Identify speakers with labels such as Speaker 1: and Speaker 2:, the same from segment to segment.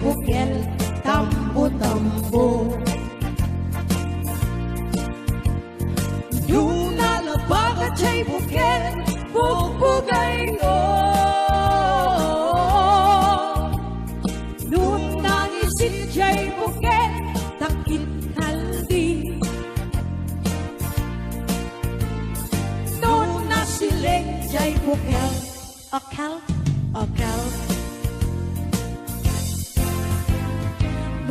Speaker 1: bukel, tambo-tambo. Yung nalabagat siya'y bukel, bubugay ko. Nung nangisit siya'y bukel, takit haldi. Nung nasilig siya'y bukel, akal.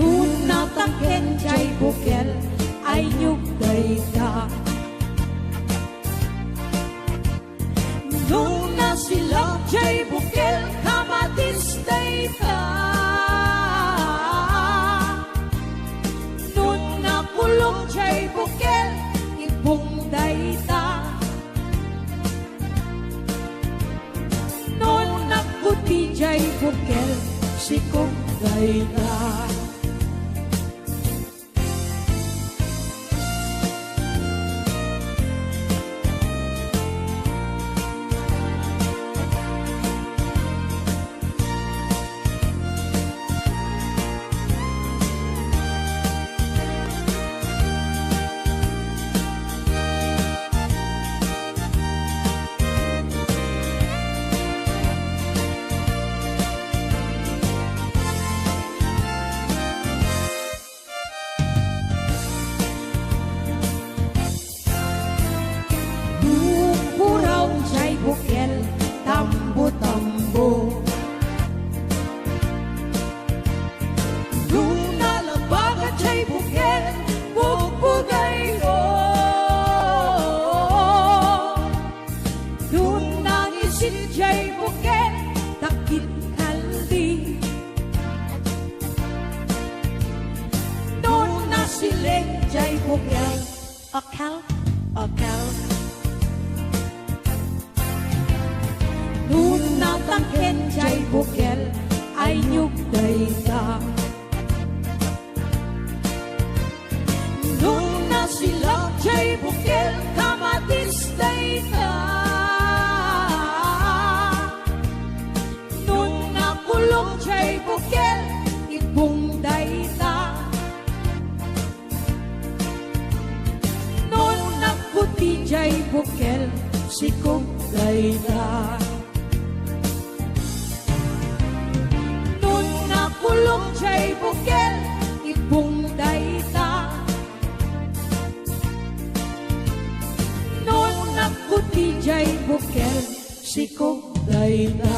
Speaker 1: Nung natangken siya'y bukel, ay nyugday ka. Nung nasilag siya'y bukel, kamatistay ka. Nung nakulong siya'y bukel, ibungday ka. Nung nakuti siya'y bukel, sikugday ka. Bukel, tambo-tambo. Nung nalabagat siya'y bukel, bubugay ko. Nung nangisit siya'y bukel, takit haldi. Nung nasilig siya'y bukel, akal. Nung natangken siya'y bukel, ay nyugday ka. Nung nasilag siya'y bukel, kamatistay ka. Nung nakulong siya'y bukel, ibungday ka. Nung nakuti siya'y bukel, sikugday ka. Kulong siya'y bukel, ibungday ka. Nung nakuti siya'y bukel, sikugday ka.